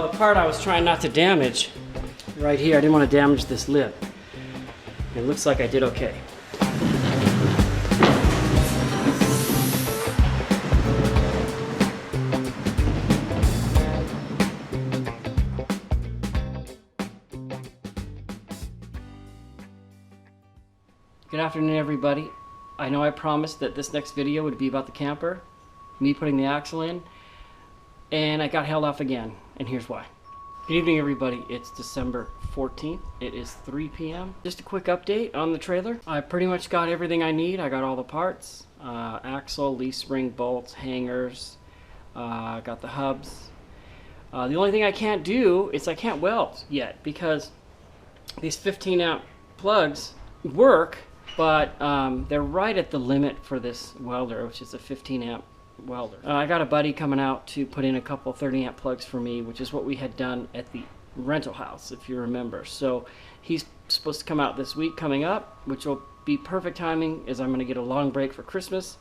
Well, the part I was trying not to damage, right here, I didn't want to damage this lip. It looks like I did okay. Good afternoon, everybody. I know I promised that this next video would be about the camper, me putting the axle in, and I got held off again, and here's why. Good evening, everybody. It's December 14th. It is 3 p.m. Just a quick update on the trailer. I pretty much got everything I need. I got all the parts, axle, leaf spring, bolts, hangers, got the hubs. The only thing I can't do is I can't weld yet because these 15 amp plugs work, but they're right at the limit for this welder, which is a 15 amp welder. I got a buddy coming out to put in a couple 30 amp plugs for me, which is what we had done at the rental house, if you remember. So he's supposed to come out this week coming up, which will be perfect timing as I'm going to get a long break for Christmas,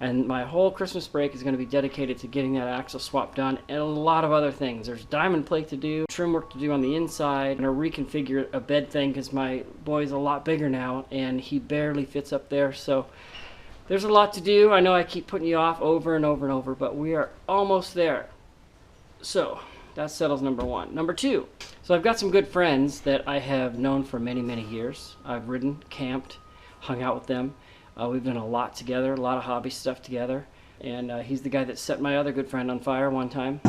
and my whole Christmas break is going to be dedicated to getting that axle swap done and a lot of other things. There's diamond plate to do, trim work to do on the inside, and a reconfigure a bed thing because my boy's a lot bigger now and he barely fits up there. So there's a lot to do. I know I keep putting you off over and over and over, but we are almost there. So that settles number one. Number two, so I've got some good friends that I have known for many, many years. I've ridden, camped, hung out with them. We've done a lot together, a lot of hobby stuff together. And he's the guy that set my other good friend on fire one time.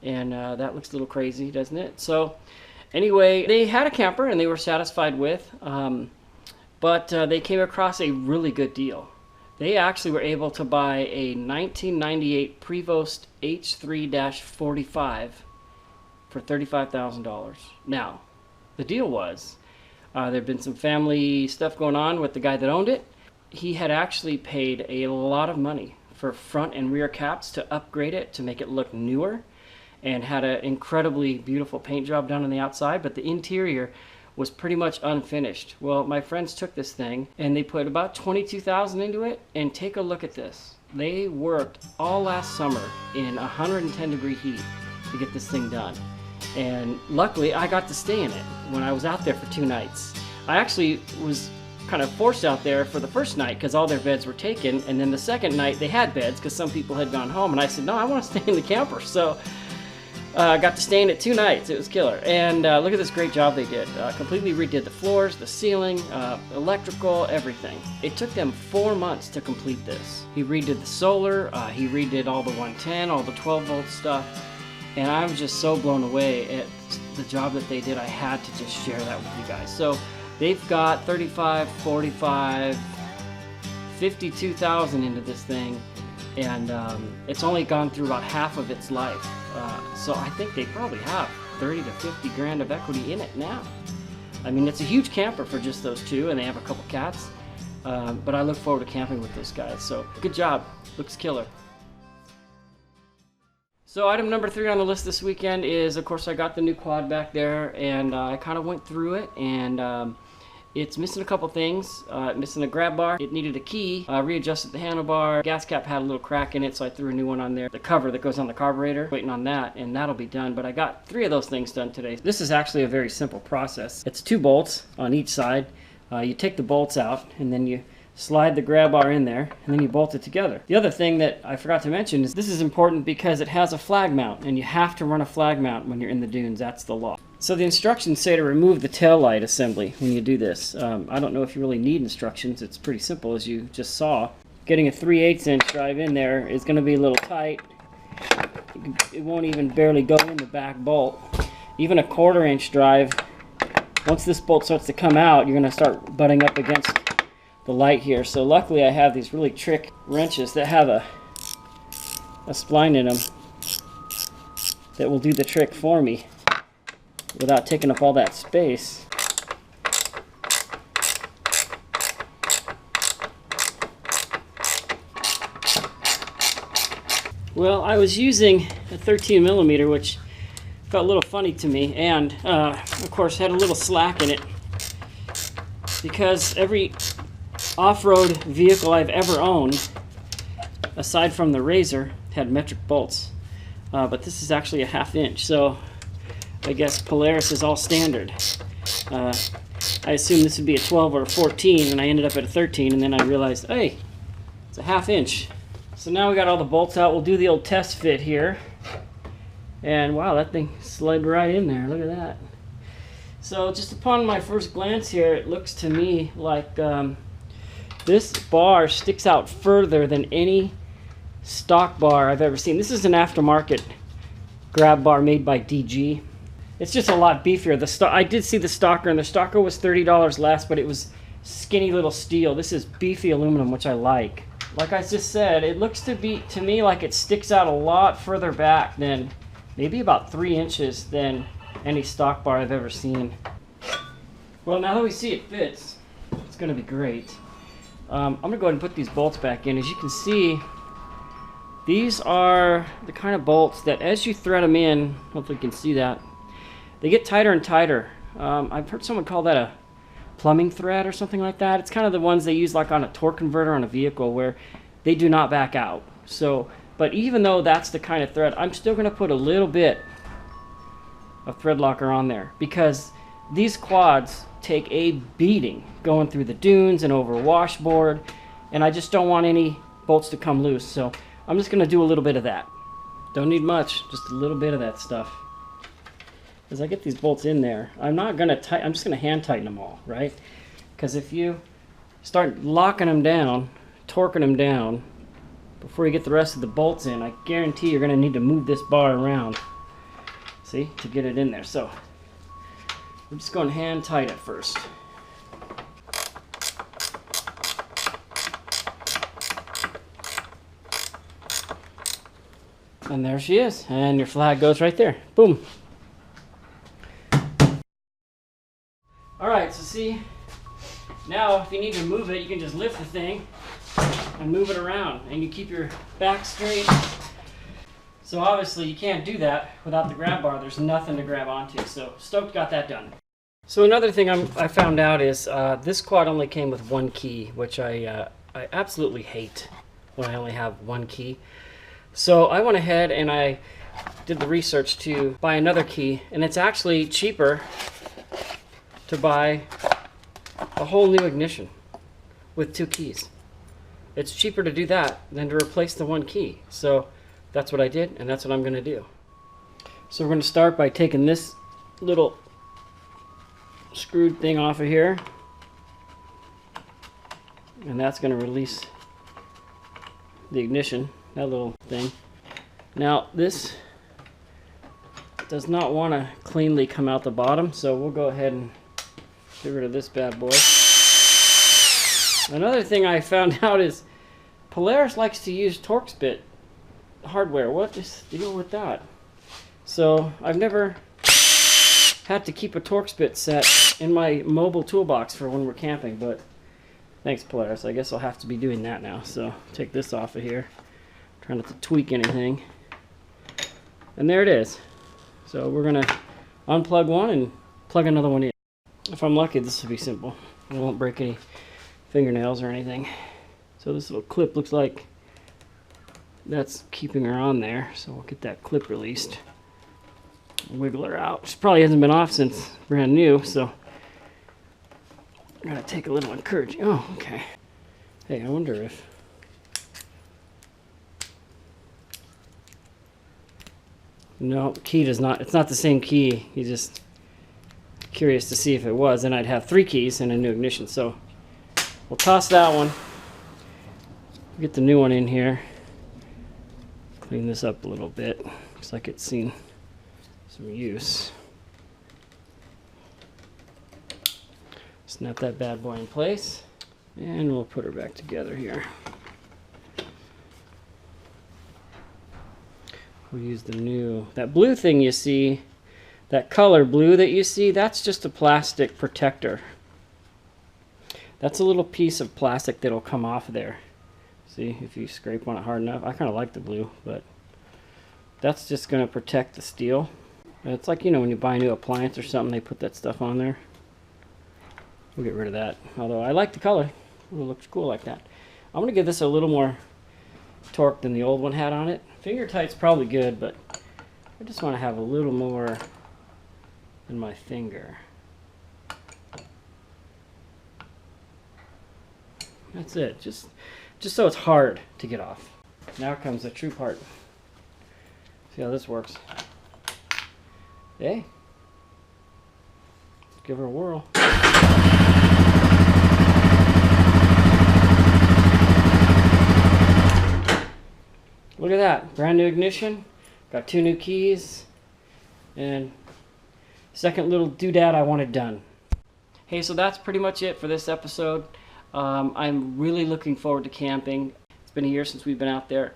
And that looks a little crazy, doesn't it? So anyway, they had a camper and they were satisfied with, but they came across a really good deal. They actually were able to buy a 1998 Prevost H3-45 for $35,000. Now, the deal was, there had been some family stuff going on with the guy that owned it. He had actually paid a lot of money for front and rear caps to upgrade it to make it look newer, and had an incredibly beautiful paint job done on the outside, but the interior was pretty much unfinished. Well, my friends took this thing and they put about $22,000 into it, and take a look at this. They worked all last summer in 110-degree heat to get this thing done. And luckily, I got to stay in it when I was out there for 2 nights. I actually was kind of forced out there for the first night because all their beds were taken, and then the second night they had beds because some people had gone home, and I said, no, I want to stay in the camper. So got to stay in it 2 nights. It was killer. And look at this great job they did. Completely redid the floors, the ceiling, electrical, everything. It took them 4 months to complete this. He redid the solar, he redid all the 110, all the 12-volt stuff, and I was just so blown away at the job that they did. I had to just share that with you guys. So they've got 35, 45, 52,000 into this thing, and it's only gone through about half of its life. So I think they probably have 30 to 50 grand of equity in it now. I mean, it's a huge camper for just those two, and they have a couple cats. But I look forward to camping with those guys. So good job. Looks killer. So item number 3 on the list this weekend is, of course, I got the new quad back there, and I kind of went through it, and it's missing a couple things. Missing a grab bar. It needed a key. Readjusted the handlebar. Gas cap had a little crack in it, so I threw a new one on there. The cover that goes on the carburetor. Waiting on that, and that'll be done. But I got 3 of those things done today. This is actually a very simple process. It's 2 bolts on each side. You take the bolts out, and then you slide the grab bar in there, and then you bolt it together. The other thing that I forgot to mention is this is important because it has a flag mount, and you have to run a flag mount when you're in the dunes. That's the law. So the instructions say to remove the tail light assembly when you do this. I don't know if you really need instructions. It's pretty simple, as you just saw. Getting a 3/8 inch drive in there is going to be a little tight. It won't even barely go in the back bolt. Even a 1/4 inch drive, once this bolt starts to come out, you're going to start butting up against the light here. So luckily I have these really trick wrenches that have a spline in them that will do the trick for me without taking up all that space. Well, I was using a 13 millimeter, which felt a little funny to me, and of course had a little slack in it, because every off-road vehicle I've ever owned, aside from the Razor, had metric bolts. But this is actually a 1/2 inch, so I guess Polaris is all standard. I assumed this would be a 12 or a 14, and I ended up at a 13, and then I realized, hey, it's a 1/2 inch. So now we got all the bolts out. We'll do the old test fit here. And wow, that thing slid right in there. Look at that. So just upon my first glance here, it looks to me like this bar sticks out further than any stock bar I've ever seen. This is an aftermarket grab bar made by DG. It's just a lot beefier. I did see the Stalker, and the Stalker was $30 less, but it was skinny little steel. This is beefy aluminum, which I like. Like I just said, it looks to me like it sticks out a lot further back than, maybe about 3 inches, than any stock bar I've ever seen. Well, now that we see it fits, it's going to be great. I'm going to go ahead and put these bolts back in. As you can see, these are the kind of bolts that as you thread them in, hopefully you can see that, they get tighter and tighter. I've heard someone call that a plumbing thread or something like that. It's kind of the ones they use like on a torque converter on a vehicle, where they do not back out. So, but even though that's the kind of thread, I'm still going to put a little bit of thread locker on there, because these quads take a beating going through the dunes and over washboard, and I just don't want any bolts to come loose. So I'm just going to do a little bit of that. Don't need much, just a little bit of that stuff. As I get these bolts in there, I'm just going to hand tighten them all, right? Because if you start locking them down, torquing them down, before you get the rest of the bolts in, I guarantee you're going to need to move this bar around, see, to get it in there. So I'm just going to hand tight it first. And there she is, and your flag goes right there. Boom. Alright, so see, now if you need to move it, you can just lift the thing and move it around, and you keep your back straight. So obviously you can't do that without the grab bar. There's nothing to grab onto, so stoked got that done. So another thing I found out is this quad only came with one key, which I absolutely hate when I only have one key. So I went ahead and I did the research to buy another key, and it's actually cheaper to buy a whole new ignition with 2 keys. It's cheaper to do that than to replace the one key. So that's what I did, and that's what I'm going to do. So we're going to start by taking this little screwed thing off of here, and that's going to release the ignition, that little thing. Now this does not want to cleanly come out the bottom, so we'll go ahead and get rid of this bad boy. Another thing I found out is Polaris likes to use Torx bit hardware. What is the deal with that? So I've never had to keep a Torx bit set in my mobile toolbox for when we're camping, but thanks Polaris. I guess I'll have to be doing that now. So take this off of here. Try not to tweak anything. And there it is. So we're going to unplug one and plug another one in. If I'm lucky, this will be simple. I won't break any fingernails or anything. So this little clip looks like that's keeping her on there. So we'll get that clip released. Wiggle her out. She probably hasn't been off since brand new, so I'm gonna take a little encouraging. Oh, okay. Hey, I wonder if no, the key does not. It's not the same key. You just curious to see if it was, and I'd have 3 keys and a new ignition. So we'll toss that one. Get the new one in here. Clean this up a little bit. Looks like it's seen some use. Snap that bad boy in place, and we'll put her back together here. We'll use the new, that blue thing you see, that color blue that you see, that's just a plastic protector. That's a little piece of plastic that'll come off of there. See, if you scrape on it hard enough. I kind of like the blue, but that's just going to protect the steel. It's like, you know, when you buy a new appliance or something, they put that stuff on there. We'll get rid of that. Although I like the color. It looks cool like that. I'm going to give this a little more torque than the old one had on it. Finger tight's probably good, but I just want to have a little more in my finger. That's it. Just so it's hard to get off. Now comes the true part. See how this works. Hey, let's give her a whirl. Look at that, brand new ignition, got 2 new keys, and second little doodad I wanted done. Hey, so that's pretty much it for this episode. I'm really looking forward to camping. It's been a year since we've been out there.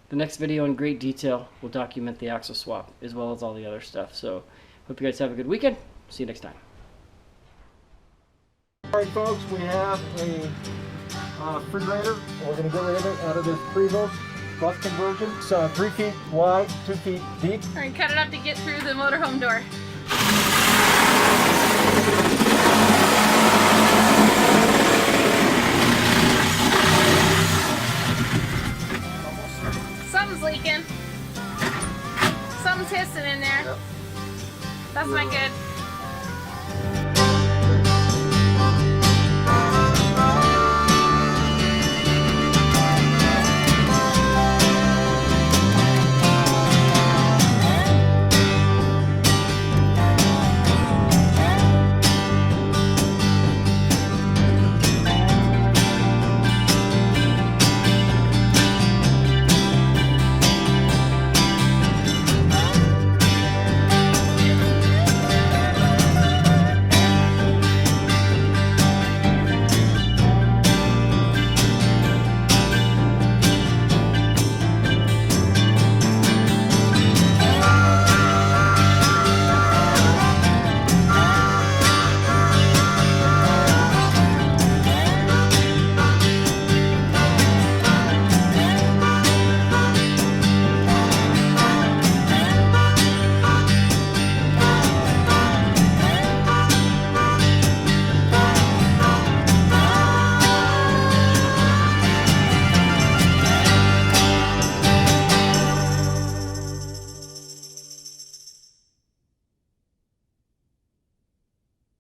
The next video in great detail will document the axle swap as well as all the other stuff. So hope you guys have a good weekend. See you next time. Alright folks, we have a refrigerator. We're going to get rid of it out of this Prevost bus conversion. It's 3 feet wide, 2 feet deep. Alright, cut it up to get through the motorhome door.